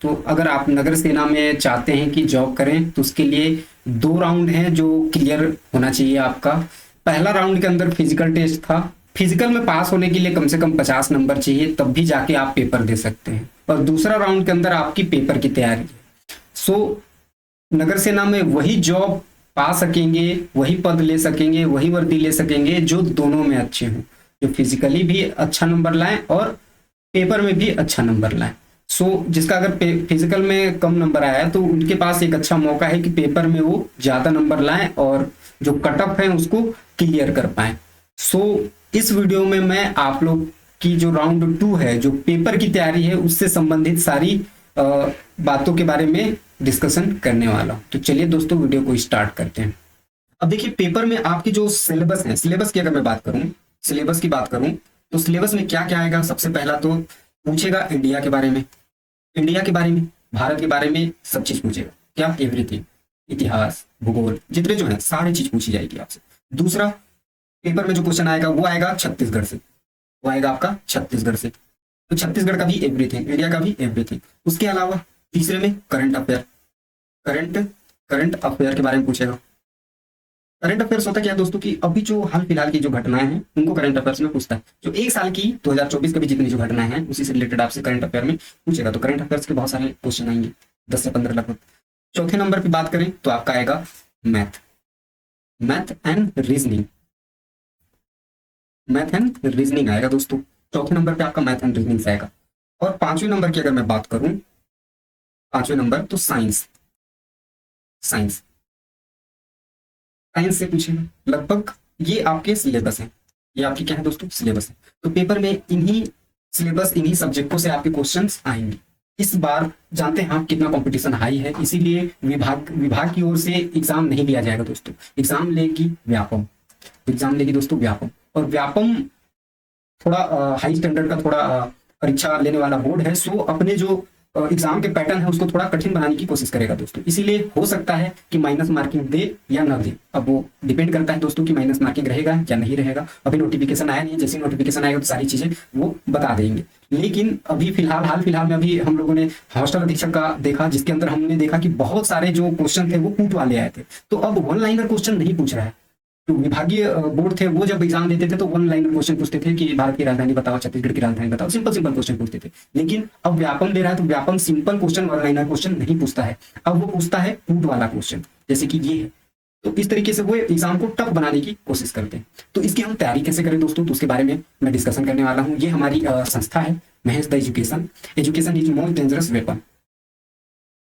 तो अगर आप नगर सेना में चाहते हैं कि जॉब करें तो उसके लिए 2 राउंड हैं जो क्लियर होना चाहिए आपका। पहला राउंड के अंदर फिजिकल टेस्ट था। फिजिकल में पास होने के लिए कम से कम 50 नंबर चाहिए, तब भी जाके आप पेपर दे सकते हैं। और दूसरा राउंड के अंदर आपकी पेपर की तैयारी है। सो नगर सेना में वही जॉब पा सकेंगे, वही पद ले सकेंगे, वही वर्दी ले सकेंगे जो दोनों में अच्छे हों, जो फिजिकली भी अच्छा नंबर लाएं और पेपर में भी अच्छा नंबर लाएं। जिसका अगर फिजिकल में कम नंबर आया है तो उनके पास एक अच्छा मौका है कि पेपर में वो ज्यादा नंबर लाएं और जो कट ऑफ है उसको क्लियर कर पाए। इस वीडियो में मैं आप लोग की जो राउंड 2 है, जो पेपर की तैयारी है, उससे संबंधित सारी बातों के बारे में डिस्कशन करने वाला हूं। तो चलिए दोस्तों वीडियो को स्टार्ट करते हैं। अब देखिए पेपर में आपकी जो सिलेबस है, सिलेबस की अगर मैं बात करूं, सिलेबस की बात करूं तो सिलेबस में क्या क्या आएगा। सबसे पहला तो पूछेगा इंडिया के बारे में, इंडिया के बारे में, भारत के बारे में सब चीज पूछेगा। क्या? एवरीथिंग, इतिहास, भूगोल, जितने जो है सारी चीज पूछी जाएगी आपसे। दूसरा पेपर में जो क्वेश्चन आएगा वो आएगा छत्तीसगढ़ से, वो आएगा आपका छत्तीसगढ़ से। तो छत्तीसगढ़ का भी एवरीथिंग, इंडिया का भी एवरीथिंग। उसके अलावा तीसरे में करंट अफेयर, करंट अफेयर के बारे में पूछेगा। करंट अफेयर्स होता क्या है दोस्तों कि अभी जो हाल फिलहाल की जो घटनाएं हैं उनको करंट अफेयर्स में पूछता है। जो एक साल की 2024 के भी जितनी जो घटनाएं हैं उसी से रिलेटेड आपसे करंट अफेयर में पूछेगा। तो करंट अफेयर्स के बहुत सारे क्वेश्चन आएंगे, 10 से 15 लगभग। चौथे नंबर की बात करें तो आपका आएगा math, math and reasoning, math and reasoning आएगा दोस्तों। चौथे नंबर पे आपका मैथ एंड रीजनिंग आएगा। और 5वें नंबर की अगर मैं बात करूं, 5वें नंबर तो साइंस, साइंस साइंस से पूछेगा लगभग। ये आपके सिलेबस है, ये आपकी क्या है दोस्तों? सिलेबस है। तो पेपर में इन्हीं सिलेबस, इन्हीं सब्जेक्टों से आपके क्वेश्चंस आएंगे। इस बार जानते हैं आप कितना कंपटीशन हाई है, इसीलिए विभाग की ओर से एग्जाम नहीं लिया जाएगा दोस्तों। एग्जाम लेगी व्यापम, एग्जाम लेगी दोस्तों व्यापम। और व्यापम थोड़ा हाई स्टैंडर्ड का थोड़ा परीक्षा लेने वाला बोर्ड है। अपने जो एग्जाम के पैटर्न है उसको थोड़ा कठिन बनाने की कोशिश करेगा दोस्तों। इसीलिए हो सकता है कि माइनस मार्किंग दे या ना दे, अब वो डिपेंड करता है दोस्तों कि माइनस मार्किंग रहेगा या नहीं रहेगा। अभी नोटिफिकेशन आया नहीं, जैसे नोटिफिकेशन आएगा तो सारी चीजें वो बता देंगे। लेकिन अभी हाल फिलहाल में अभी हम लोगों ने हॉस्टल अधीक्षक का देखा, जिसके अंदर हमने देखा कि बहुत सारे जो क्वेश्चन थे वो कूट वाले आए थे। तो अब वन लाइनर क्वेश्चन नहीं पूछ रहा है। जो विभागीय बोर्ड थे वो जब एग्जाम देते थे तो वन लाइनर क्वेश्चन पूछते थे कि भारत की राजधानी बताओ, छत्तीसगढ़ की राजधानी बताओ, सिंपल सिंपल क्वेश्चन पूछते थे। लेकिन अब व्यापम दे रहा है तो Vyapam simple question, one liner question नहीं पूछता है। अब वो पूछता है कूट वाला क्वेश्चन, जैसे कि ये है। तो इस तरीके से वो एग्जाम को टफ बनाने की कोशिश करते हैं। तो इसकी हम तैयारी कैसे करें दोस्तों, तो उसके बारे में मैं डिस्कशन करने वाला हूँ। ये हमारी संस्था है Mahesh the education, education is most dangerous weapon.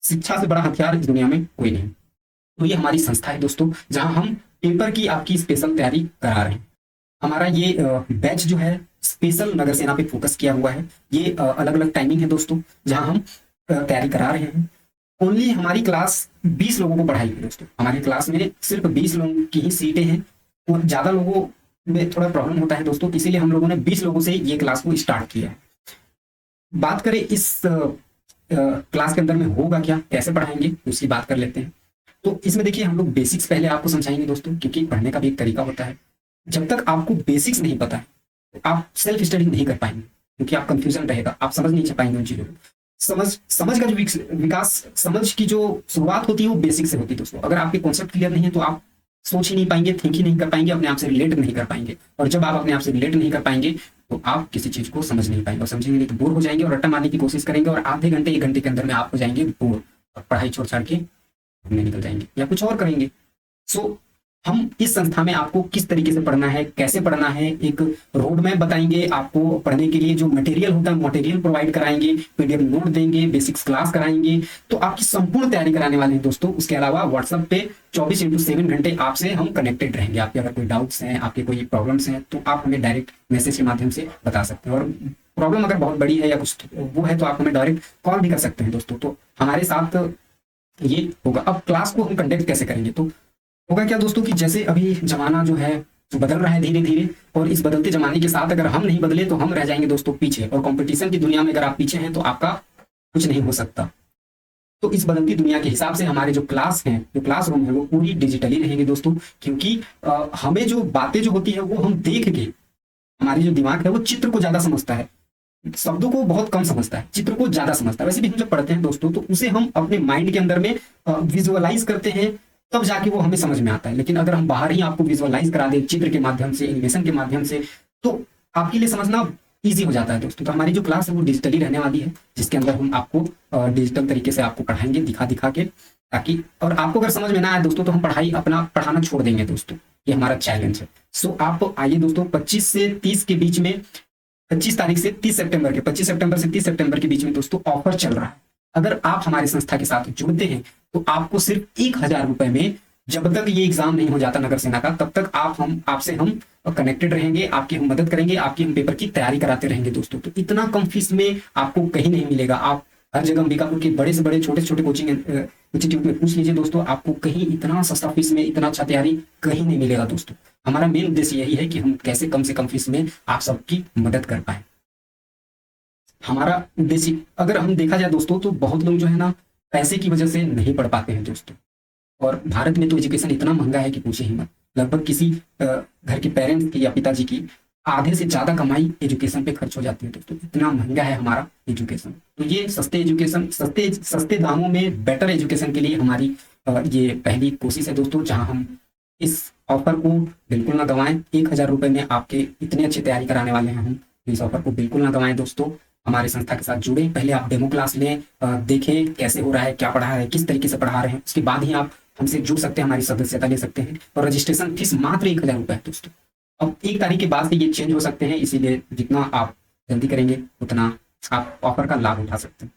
शिक्षा से बड़ा हथियार इस दुनिया में कोई नहीं। तो ये हमारी संस्था है दोस्तों, जहां हम पेपर की आपकी स्पेशल तैयारी करा रहे हैं। हमारा ये बैच जो है स्पेशल नगर सेना पे फोकस किया हुआ है। ये अलग अलग टाइमिंग है दोस्तों, जहां हम तैयारी करा रहे हैं। ओनली हमारी क्लास 20 लोगों को पढ़ाई है दोस्तों। हमारी क्लास में सिर्फ 20 लोगों की ही सीटें हैं और ज्यादा लोगों में थोड़ा प्रॉब्लम होता है दोस्तों, इसीलिए हम लोगों ने 20 लोगों से ये क्लास को स्टार्ट किया है। बात करें इस क्लास के अंदर में होगा क्या, कैसे पढ़ाएंगे, उसकी बात कर लेते हैं। तो इसमें देखिए हम लोग बेसिक्स पहले आपको समझाएंगे दोस्तों, क्योंकि पढ़ने का भी एक तरीका होता है। जब तक आपको बेसिक्स नहीं पता है तो आप सेल्फ स्टडी नहीं कर पाएंगे, क्योंकि आप कंफ्यूजन रहेगा, आप समझ नहीं पाएंगे उन चीजों को। समझ का जो विकास, समझ की जो शुरुआत होती है वो बेसिक से होती है दोस्तों। अगर आपके कॉन्सेप्ट क्लियर नहीं है तो आप सोच ही नहीं पाएंगे, थिंक ही नहीं कर पाएंगे, अपने आप से रिलेट नहीं कर पाएंगे। और जब आप अपने आप से रिलेट नहीं कर पाएंगे तो आप किसी चीज को समझ नहीं पाएंगे, और समझेंगे नहीं तो बोर हो जाएंगे और रट्टा मारने की कोशिश करेंगे, और आधे घंटे 1 घंटे के अंदर में आप हो जाएंगे बोर और पढ़ाई छोड़ छाड़ के घूमने निकल जाएंगे या कुछ और करेंगे। हम इस संस्था में आपको किस तरीके से पढ़ना है, कैसे पढ़ना है, एक रोड मैप बताएंगे। आपको पढ़ने के लिए जो मटेरियल होता है मटेरियल प्रोवाइड कराएंगे, पीडीएफ नोट देंगे, बेसिक्स क्लास कराएंगे। तो आपकी संपूर्ण तैयारी कराने वाले हैं दोस्तों। उसके अलावा व्हाट्सएप पे 24/7 घंटे आपसे हम कनेक्टेड रहेंगे। आपके अगर कोई डाउट्स हैं, आपके कोई प्रॉब्लम्स हैं, तो आप हमें डायरेक्ट मैसेज के माध्यम से बता सकते हैं। और प्रॉब्लम अगर बहुत बड़ी है या कुछ वो है तो आप हमें डायरेक्ट कॉल भी कर सकते हैं दोस्तों। तो हमारे साथ ये होगा। अब क्लास को हम कंडक्ट कैसे करेंगे, तो होगा क्या दोस्तों कि जैसे अभी जमाना जो है बदल रहा है धीरे धीरे, और इस बदलते जमाने के साथ अगर हम नहीं बदले तो हम रह जाएंगे दोस्तों पीछे। और कंपटीशन की दुनिया में अगर आप पीछे हैं तो आपका कुछ नहीं हो सकता। तो इस बदलती दुनिया के हिसाब से हमारे जो क्लास हैं, जो क्लासरूम है, वो पूरी डिजिटली रहेंगे दोस्तों। क्योंकि हमें जो बातें जो होती है वो हम देख के, हमारी जो दिमाग है वो चित्र को ज्यादा समझता है। शब्दों को बहुत कम समझता है, चित्र को ज्यादा समझता है। वैसे भी हम जब पढ़ते हैं दोस्तों तो उसे हम अपने माइंड के अंदर में विजुअलाइज करते हैं, तब जाके वो हमें समझ में आता है। लेकिन अगर हम बाहर ही आपको विजुअलाइज करा दें चित्र के माध्यम से, एनिमेशन के माध्यम से, तो आपके लिए समझना ईजी हो जाता है दोस्तों। तो हमारी जो क्लास है वो डिजिटली रहने वाली है, जिसके अंदर हम आपको डिजिटल तरीके से आपको पढ़ाएंगे दिखा दिखा के, ताकि और आपको अगर समझ में ना आए दोस्तों तो हम पढ़ाई अपना पढ़ाना छोड़ देंगे दोस्तों, ये हमारा चैलेंज है। सो आप आइए दोस्तों 25 से 30 के बीच में, 25 तारीख से 30 सितंबर के 25 सितंबर से 30 सितंबर के बीच में दोस्तों ऑफर चल रहा है। अगर आप हमारे संस्था के साथ जुड़ते हैं तो आपको सिर्फ 1000 रुपए में, जब तक ये एग्जाम नहीं हो जाता नगर सेना का, तब तक आपसे हम कनेक्टेड रहेंगे, आपकी हम मदद करेंगे, आपकी हम पेपर की तैयारी कराते रहेंगे दोस्तों। तो इतना कम फीस में आपको कहीं नहीं मिलेगा। आप हर जगह अंबिकापुर के बड़े से बड़े छोटे से छोटे कोचिंग इंस्टीट्यूट में पूछ लीजिए दोस्तों, आपको कहीं इतना सस्ता फीस में इतना अच्छा तैयारी कहीं नहीं मिलेगा दोस्तों। हमारा मेन उद्देश्य यही है कि हम कैसे कम से कम फीस में आप सबकी मदद कर पाए। हमारा उद्देश्य अगर हम देखा जाए दोस्तों तो बहुत लोग जो है ना पैसे की वजह से नहीं पढ़ पाते हैं दोस्तों। और भारत में तो एजुकेशन इतना महंगा है कि पूछे ही मत। लगभग किसी घर के पेरेंट्स की या पिताजी की आधे से ज्यादा कमाई एजुकेशन पे खर्च हो जाती है दोस्तों। इतना महंगा है हमारा एजुकेशन। तो ये सस्ते एजुकेशन, सस्ते दामों में बेटर एजुकेशन के लिए हमारी ये पहली कोशिश है दोस्तों, जहां हम इस ऑफर को बिल्कुल ना गंवाएं। 1000 रुपए में आपके इतने अच्छे तैयारी कराने वाले हैं हम, इस ऑफर को बिल्कुल ना गंवाएं दोस्तों। हमारे संस्था के साथ जुड़े, पहले आप डेमो क्लास लें, देखें कैसे हो रहा है, क्या पढ़ा है, किस तरीके से पढ़ा रहे हैं, उसके बाद ही आप हमसे जुड़ सकते हैं, हमारी सदस्यता ले सकते हैं। और रजिस्ट्रेशन फीस मात्र 1000 रुपए है दोस्तों। अब 1 तारीख के बाद से ये चेंज हो सकते हैं, इसीलिए जितना आप जल्दी करेंगे उतना आप ऑफर का लाभ उठा सकते हैं।